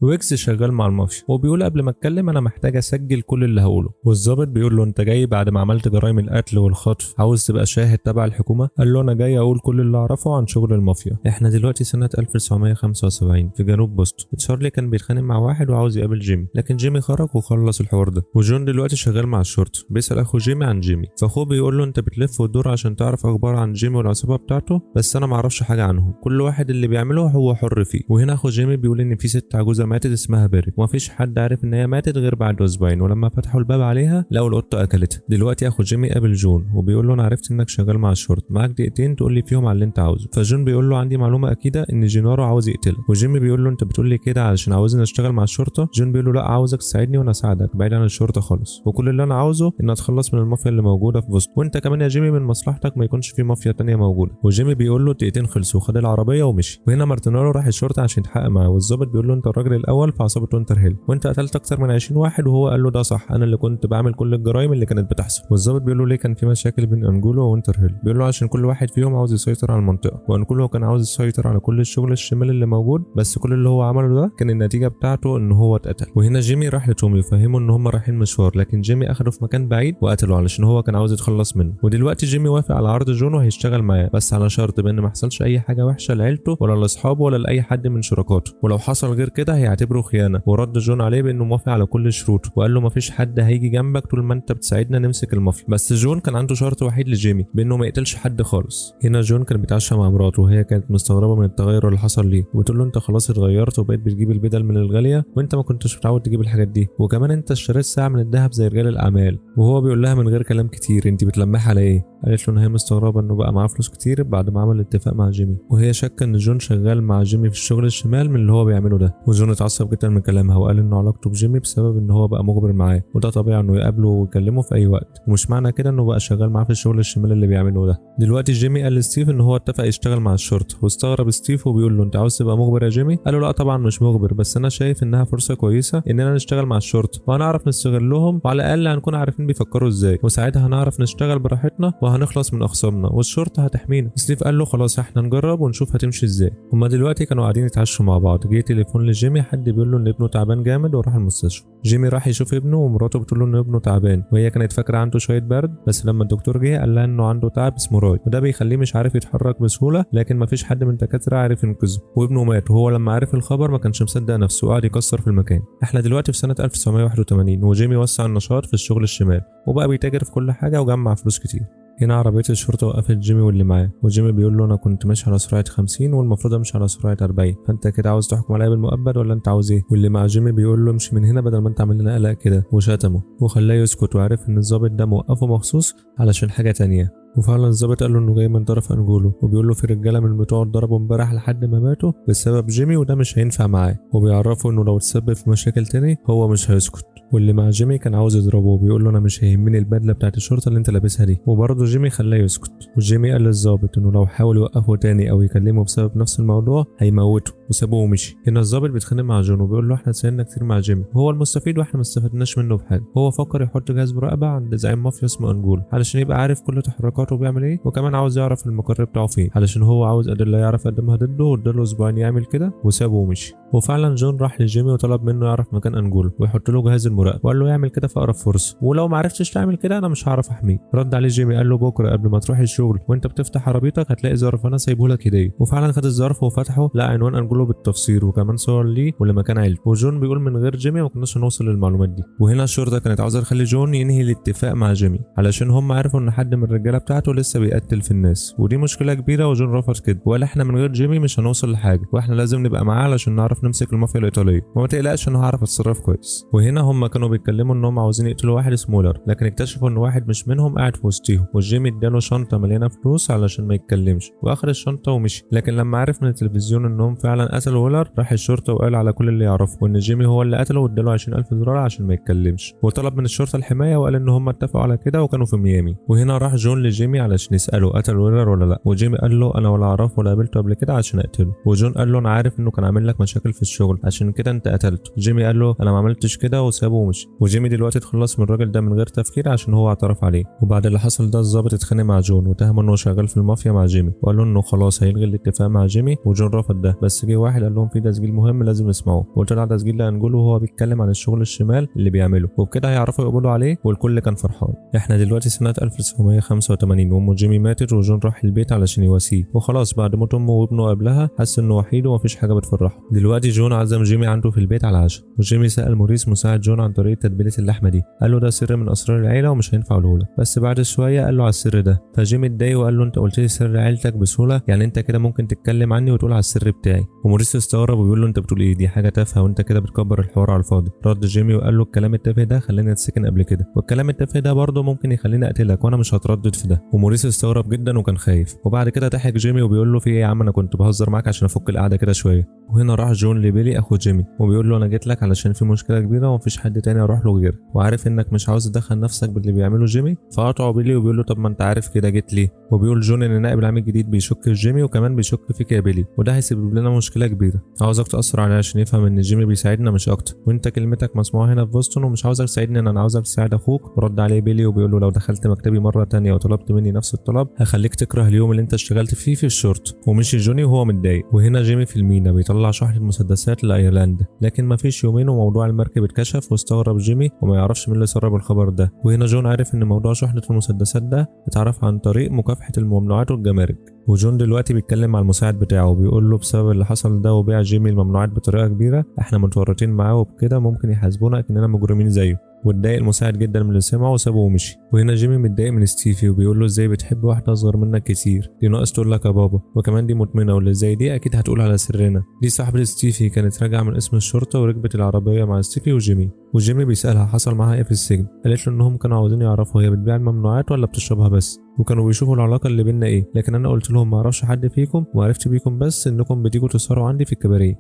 ويكس شغال مع المافيا وبيقول قبل ما اتكلم انا محتاج اسجل كل اللي هقوله. والظابط بيقول له انت جاي بعد ما عملت جرائم القتل والخطف عاوز تبقى شاهد تبع الحكومه؟ قال له انا جاي اقول كل اللي اعرفه عن شغل المافيا. احنا دلوقتي سنه 1975 في جنوب بوسطن. تشارلي كان بيتخانق مع واحد وعاوز يقابل جيمي، لكن جيمي خرج وخلص الحوار ده. وجون دلوقتي شغال مع الشرطه بيسال اخو جيمي عن جيمي، فاخوه بيقول له انت بتلف وتدور عشان تعرف اخبار عن جيمي والعصابه بتاعته، بس انا ما اعرفش حاجه عنهم، كل واحد اللي بيعمله هو حر فيه. وهنا اخو جيمي بيقول ان في ست عجوزه ماتت اسمها بيري، ومفيش حد عارف ان هي ماتت غير بعد اسبوعين، ولما فتحوا الباب عليها لقوا القطه اكلتها. دلوقتي اخو جيمي قابل جون وبيقول له انا عرفت انك شغال مع الشرطه، معاك دقيقتين تقول لي فيهم على اللي انت عاوزه. فجون بيقول له عندي معلومه اكيده ان جينارو عاوز يقتلك. وجيمي بيقول له انت بتقول لي كده علشان عاوزني اشتغل مع الشرطه؟ جون بيقول له لا، عاوزك تساعدني وانا اساعدك بعيد عن الشرطه خالص، وكل اللي انا عاوزه ان اتخلص من المافيا اللي موجوده في بوسطن، وانت كمان يا جيمي من مصلحتك ما يكونش في مافيا تانية موجوده. وجيمي بيقول له الدقيقتين خلصوا، خد العربيه ومشي. وهنا مارتينارو راح الشرطه عشان يتحقق معاه، والظابط بيقول له انت الراجل الاول في عصابه وينتر هيل، وانت قتلت اكتر من 20 واحد. وهو قال له ده صح، انا اللي كنت بعمل كل الجرائم اللي كانت بتحصل. والظابط بيقول له ليه كان في مشاكل بين انجولو ووينتر هيل؟ بيقول له عشان كل واحد فيهم عاوز يسيطر على المنطقه، وانجولو كان عاوز يسيطر على كل الشغل الشمال اللي موجود، بس كل اللي هو عمله ده كان النتيجه بتاعته ان هو اتقتل. وهنا جيمي راح لتومي وفهمه ان هم رايحين مشوار، لكن جيمي اخده في مكان بعيد وقتله علشان هو كان عاوز يتخلص منه. ودلوقتي جيمي وافق على عرض جون وهيشتغل معاه، بس على شرط بان ما يحصلش اي حاجه وحشه لعيلته ولا لاصحابه ولا لاي حد من شركاته، ولو حصل غير كده هيعتبره خيانه. ورد جون عليه بانه موافق على كل شروطه، وقال له مفيش حد هيجي جنبك طول ما انت بتساعدنا نمسك المافيا. بس جون كان عنده شرط وحيد لجيمي بانه ما يقتلش حد خالص. هنا جون كان بيتعشى مع مراته وهي كانت مستغربه من التغير اللي حصل ليه، وبتقول له انت خلاص اتغيرت وبقيت بتجيب البدل من الغاليه، وانت ما كنتش متعود تجيب الحاجات دي، وكمان انت اشتريت ساعه من الذهب زي رجال الاعمال. وهو بيقول لها من غير كلام كتير انت بتلمحي على ايه؟ قالت له ان هي مستغربه انه بقى معاه فلوس كتير بعد ما عمل اتفاق مع جيمي، وهي شاكه ان جون شغال مع جيمي في الشغل الشمال من اللي هو بيعمله ده. وجون اتعصب جدا من كلامها وقال انه علاقته بجيمي بسبب ان هو بقى مخبر معاه، وده طبيعي انه يقابله ويكلمه في اي وقت، ومش معنى كده انه بقى شغال معاه في الشغل الشمال اللي بيعمله ده. دلوقتي جيمي قال لستيف ان هو اتفق يشتغل مع الشرطه، واستغرب ستيف وبيقول له انت عاوز تبقى مخبر يا جيمي؟ قال له لا طبعا مش مخبر، بس انا شايف انها فرصه كويسه اننا نشتغل مع الشرطه وهنعرف نستغلهم، وعلى الاقل هنكون عارفين بيفكروا ازاي، وساعتها هنعرف نشتغل براحتنا وهنخلص من اخصامنا والشرطه هتحمينا. ستيف قال له خلاص احنا نجرب ونشوف هتمشي ازاي. هما دلوقتي كانوا قاعدين يتعشوا مع بعض، جه تليفون لجيمي حد بيقول له ان ابنه تعبان جامد وراح المستشفى. جيمي راح يشوف ابنه ومراته بتقول له ان ابنه تعبان، وهي كانت فاكره عنده شويه برد، بس لما الدكتور جه قال لها انه عنده تعب اسمه راي، وده بيخليه مش عارف يتحرك بسهوله، لكن مفيش حد من الدكاتره عارف ينقذه. وابنه مات، وهو لما عرف الخبر ما كانش مصدق نفسه وقعد يكسر في المكان. احنا دلوقتي في سنه 1981 وجيمي وسع النشاط في الشغل الشمال وبقى بيتاجر في كل حاجه وجمع فلوس كتير. هنا عربية الشرطة وقفت جيمي واللي معاه، وجيمي بيقول له أنا كنت ماشي على سرعة 50 والمفروض أمشي على سرعة 40، فأنت كده عاوز تحكم عليا بالمؤبد ولا أنت عاوز إيه؟ واللي مع جيمي بيقول له امشي من هنا بدل ما أنت عامل لنا قلق كده، وشتمه وخلاه يسكت، وعرف إن الضابط ده موقفه مخصوص علشان حاجة تانية. وفعلا الظابط قال له انه جاي من طرف انجولو، وبيقول له في رجاله من بتوع ضربوا امبارح لحد ما ماتوا بسبب جيمي وده مش هينفع معاه، وبيعرفه انه لو اتسبب في مشاكل تاني هو مش هيسكت. واللي مع جيمي كان عاوز يضربه وبيقول له انا مش هيهمني البدله بتاعت الشرطه اللي انت لابسها دي، وبرضه جيمي خلاه يسكت. وجيمي قال للظابط انه لو حاول يوقفه تاني او يكلمه بسبب نفس الموضوع هيموته، وسابه ومشي. هنا الظابط بيتخانق مع جون وبيقول له احنا سالنا كتير مع جيمي، هو المستفيد واحنا ما استفدناش منه بحاجه. هو فكر يحط جهاز مراقبه عند زعيم مافيا اسمه انجولو علشان يبقى عارف كل تحركاته بيعمل ايه، وكمان عاوز يعرف المقر بتاعه فين علشان هو عاوز ادله يعرف يقدمها ضده، واداله اسبوعين يعمل كده وسابه ومشي. وفعلا جون راح لجيمي وطلب منه يعرف مكان انجولو ويحط له جهاز المراقبه، وقال له يعمل كده في اقرب فرصه، ولو ما عرفتش تعمل كده انا مش هعرف احميك. رد عليه جيمي قال له بكره قبل ما تروح الشغل وانت بتفتح عربيتك هتلاقي ظرف انا سايبه لك هديه. وفعلا خد الظرف وفتحه لقى عنوان انجولو بالتفسير وكمان صور ليه ولمكان عيلته. وجون بيقول من غير جيمي ما كناش هنوصل للمعلومات دي. وهنا الشرطه كانت عاوزه تخلي جون ينهي الاتفاق مع جيمي علشان هم عرفوا ان حد من الرجاله بتاعته لسه بيقتل في الناس، ودي مشكله كبيره. وجون رفض كده وقال احنا من غير جيمي مش هنوصل لحاجه، واحنا لازم نبقى معاه علشان نعرف نمسك المافيا الايطاليه، وما تقلقش انا هعرف اتصرف كويس. وهنا هم كانوا بيتكلموا انهم عاوزين يقتلوا واحد اسمه مولر، لكن اكتشفوا ان واحد مش منهم قاعد في وسطهم، وجيمي اداله شنطه مليانه فلوس علشان ما يتكلمش، واخد الشنطه ومشي. لكن لما عرف من التلفزيون انهم فعلا قتلوا مولر راح الشرطه وقال على كل اللي يعرفه وان جيمي هو اللي قتله، واداله 20,000 دولار عشان ما يتكلمش، وطلب من الشرطه الحمايه وقال ان هم اتفقوا على كده وكانوا في ميامي. وهنا راح جون لجيمي علشان يساله قتل مولر ولا لا، وجيمي قال له انا ولا اعرفه ولا قابلته قبل كده عشان اقتله. وجون قال له انا عارف انه كان عامل لك مشاكل مشاكل في الشغل عشان كده انت قتلته. جيمي قال له انا ما عملتش كده وسابه ومشي. وجيمي دلوقتي اتخلص من الراجل ده من غير تفكير عشان هو اعترف عليه. وبعد اللي حصل ده الضابط اتخانق مع جون وتهمه انه شغال في المافيا مع جيمي، وقال له انه خلاص هيلغي الاتفاق مع جيمي، وجون رفض ده. بس جه واحد قال لهم في تسجيل مهم لازم يسمعوه، وطلع تسجيل لانجولو وهو بيتكلم عن الشغل الشمال اللي بيعمله، وبكده هيعرفوا يقبلوا عليه والكل كان فرحان. احنا دلوقتي سنة 1985 وام جيمي ماتت وجون راح البيت علشان يواسيه، وخلاص بعد موت امه وابنه قبلها حس انه وحيد ومفيش حاجه بتفرحه. دلوقتي جون عزم جيمي عنده في البيت على العشاء، وجيمي سأل موريس مساعد جون عن طريقه تتبيله اللحمه دي، قال له ده سر من اسرار العيله ومش هينفع اقوله لك. بس بعد شويه قال له على السر ده، فجيمي اتضايق وقال له انت قلت لي سر عيلتك بسهوله، يعني انت كده ممكن تتكلم عني وتقول على السر بتاعي. وموريس استغرب وبيقول له انت بتقول ايه، دي حاجه تافهه وانت كده بتكبر الحوار على الفاضي. رد جيمي وقال له الكلام التافه ده خلاني اتسكن قبل كده، والكلام التافه ده برضه ممكن يخليني اقتلك وانا مش هتردد في ده. وموريس استغرب جدا وكان خايف. وبعد كده ضحك جيمي وبيقول له في ايه يا عم، انا كنت بهزر معاك عشان افك القعده كده شويه. وهنا راح جون لبيلي اخو جيمي وبيقول له انا جيت لك علشان في مشكله كبيره ومفيش حد تاني اروح له غيرك، وعارف انك مش عاوز تدخل نفسك باللي بيعمله جيمي. فقطعه بيلي وبيقول له طب ما انت عارف كده جيت ليه. وبيقول جون ان نائب العام الجديد بيشك في جيمي وكمان بيشك فيك يا بيلي، وده هيسبب لنا مشكله كبيره. عاوزك تاثر عليه عشان يفهم ان جيمي بيساعدنا مش اكتر، وانت كلمتك مسموعه هنا في بوسطن، ومش عاوزك تساعدني انا عاوزك تساعد اخوك. ورد عليه بيلي وبيقول له لو دخلت مكتبي مره تانية وطلبت مني نفس الطلب هخليك تكره اليوم اللي انت اشتغلت فيه في الشرطه. ومشي جوني وهو متضايق. وهنا جيمي في المينا بيطلع شحنه مسدسات لايرلندا، لكن مفيش يومين وموضوع المركب اتكشف، واستغرب جيمي وما يعرفش مين اللي سرب الخبر ده. وهنا جون عارف ان موضوع شحنه المسدسات ده اتعرف عن طريق مكافحه الممنوعات والجمارك. وجون دلوقتي بيتكلم مع المساعد بتاعه وبيقول له بسبب اللي حصل ده وبيع جيمي الممنوعات بطريقه كبيره احنا متورطين معاه، وبكده ممكن يحاسبونا كأننا مجرمين زيه. واتضايق المساعد جدا من اللي سمعه وسابه ومشي. وهنا جيمي متضايق من ستيفي وبيقول له ازاي بتحب واحده اصغر منك كتير، دي ناقص تقول لك يا بابا، وكمان دي مدمنه واللي زي دي اكيد هتقول على سرنا. دي صاحبه ستيفي كانت راجعه من اسم الشرطه وركبت العربيه مع ستيفي وجيمي. وجيمي بيسالها حصل معاها ايه في السجن، قالت له انهم كانوا عاوزين يعرفوا هي بتبيع الممنوعات ولا بتشربها بس، وكانوا بيشوفوا العلاقه اللي بينا ايه، لكن انا قلت لهم ما اعرفش حد فيكم وعرفت بيكم بس انكم بتيجوا تسهروا عندي في الكباريه.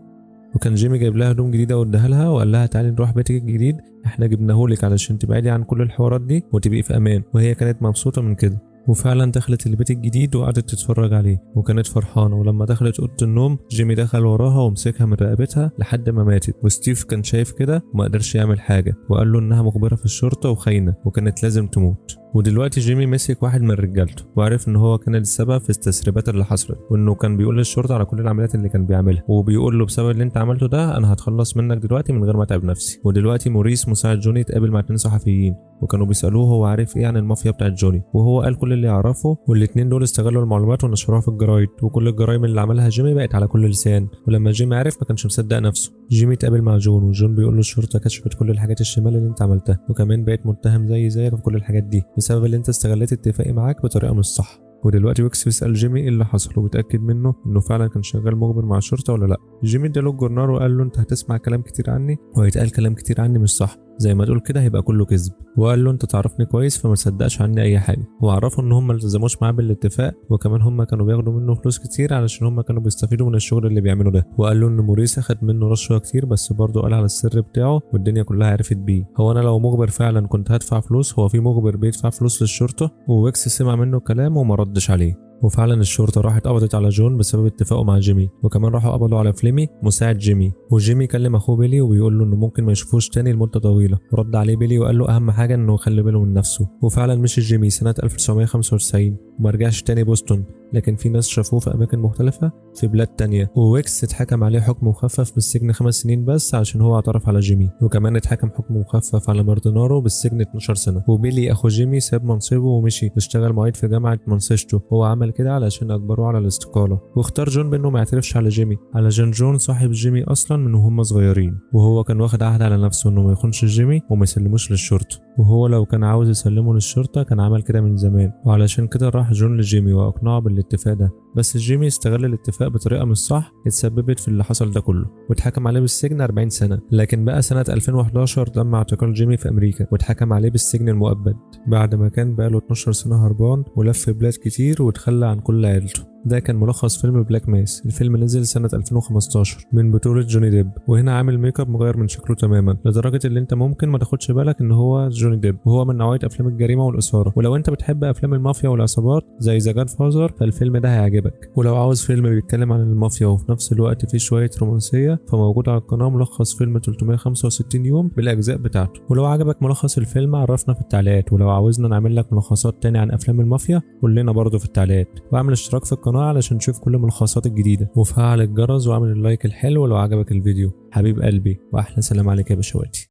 وكان جيمي جايب لها هدوم جديده واداها لها وقال لها تعالي نروح بيتك الجديد احنا جبناهولك علشان تبعدي عن كل الحوارات دي وتبقي في امان. وهي كانت مبسوطه من كده، وفعلا دخلت البيت الجديد وقعدت تتفرج عليه وكانت فرحانه. ولما دخلت اوضه النوم جيمي دخل وراها ومسكها من رقبتها لحد ما ماتت. وستيف كان شايف كده وما قدرش يعمل حاجه، وقال له انها مخبره في الشرطه وخاينه وكانت لازم تموت. ودلوقتي جيمي مسك واحد من رجالته وعرف ان هو كان السبب في التسريبات اللي حصلت، وانه كان بيقول للشرطه على كل العمليات اللي كان بيعملها، وبيقول له بسبب اللي انت عملته ده انا هتخلص منك دلوقتي من غير ما اتعب نفسي. ودلوقتي موريس مساعد جوني اتقابل مع 2 صحفيين وكانوا بيسالوه هو عارف ايه عن المافيا بتاعت جوني، وهو قال كل اللي يعرفه، والاتنين دول استغلوا المعلومات ونشروها في الجرايد، وكل الجرايم اللي عملها جيمي بقت على كل لسان. ولما جيمي عرف ما كانش مصدق نفسه. جيمي اتقابل مع جون وجون بيقول له الشرطه كشفت كل الحاجات الشمال اللي انت عملتها، وكمان بقيت متهم زيك في كل الحاجات دي بسبب اللي انت استغليت اتفاقي معاك بطريقه مش صح. ودلوقتي ويكس بيسأل جيمي ايه اللي حصل وبيتأكد منه انه فعلا كان شغال مخبر مع الشرطه ولا لا. جيمي اداله الجورنال وقال له انت هتسمع كلام كتير عني وهيتقال كلام كتير عني مش صح، زي ما تقول كده هيبقى كله كذب. وقال له انت تعرفني كويس فما تصدقش عني اي حاجه. وعرفوا ان هم ما التزموش معاه بالاتفاق، وكمان هم كانوا بياخدوا منه فلوس كتير علشان هم كانوا بيستفيدوا من الشغل اللي بيعمله ده. وقال له ان موريس اخد منه رشوه كتير بس برضه قال على السر بتاعه والدنيا كلها عرفت بيه. هو انا لو مخبر فعلا كنت هدفع فلوس، هو في مخبر بيدفع فلوس للشرطه؟ وويكس سمع منه كلام وما ردش عليه. وفعلا الشرطه راحت قبضت على جون بسبب اتفاقه مع جيمي، وكمان راحوا قبضوا على فليمي مساعد جيمي. وجيمي كلم اخوه بيلي وبيقول له انه ممكن ما يشوفوش تاني لمده طويله، ورد عليه بيلي وقال له اهم حاجه انه يخلي باله من نفسه. وفعلا مشي جيمي سنه 1995 وما رجعش تاني بوسطن، لكن في ناس شافوه في اماكن مختلفه في بلاد تانية. وويكس اتحكم عليه حكم مخفف بالسجن 5 سنين بس عشان هو اعترف على جيمي، وكمان اتحكم حكم مخفف على مارتينارو بالسجن 12 سنه. وبيلي اخو جيمي ساب منصبه ومشي واشتغل معيد في جامعه مانشستر. هو عمل كده علشان اجبروه على الاستقاله. واختار جون بانه ما يعترفش على جيمي علشان جون صاحب جيمي اصلا من وهم صغيرين، وهو كان واخد عهد على نفسه انه ما يخونش جيمي وما يسلموش للشرطه، وهو لو كان عاوز يسلمه للشرطه كان عمل كده من زمان. وعلشان كده راح جون لجيمي واقنعه بالاتفاق ده، بس جيمي استغل الاتفاق بطريقه مش صح اتسببت في اللي حصل ده كله، واتحكم عليه بالسجن 40 سنه. لكن بقى سنه 2011 تم اعتقال جيمي في امريكا واتحكم عليه بالسجن المؤبد بعد ما كان بقاله 12 سنه هربان ولف بلاد كتير وتخلى عن كل عيلته. ده كان ملخص فيلم بلاك ماس. الفيلم نزل سنة 2015 من بطولة جوني ديب، وهنا عامل ميك اب مغير من شكله تماما لدرجة اللي انت ممكن ما تاخدش بالك ان هو جوني ديب، وهو من نوعية افلام الجريمة والاثارة. ولو انت بتحب افلام المافيا والعصابات زي ذا جاد فازر فالفيلم ده هيعجبك. ولو عاوز فيلم بيتكلم عن المافيا وفي نفس الوقت فيه شوية رومانسية فموجود على القناة ملخص فيلم 365 يوم بالاجزاء بتاعته. ولو عجبك ملخص الفيلم عرفنا في التعليقات، ولو عاوزنا نعمل لك ملخصات تاني عن افلام المافيا قول لنا برضه في التعليقات، واعمل اشتراك في القناة علشان تشوف كل الملخصات الجديدة، وفعل الجرس واعمل اللايك الحلو لو عجبك الفيديو. حبيب قلبي واحلى سلام عليك يا بشواتي.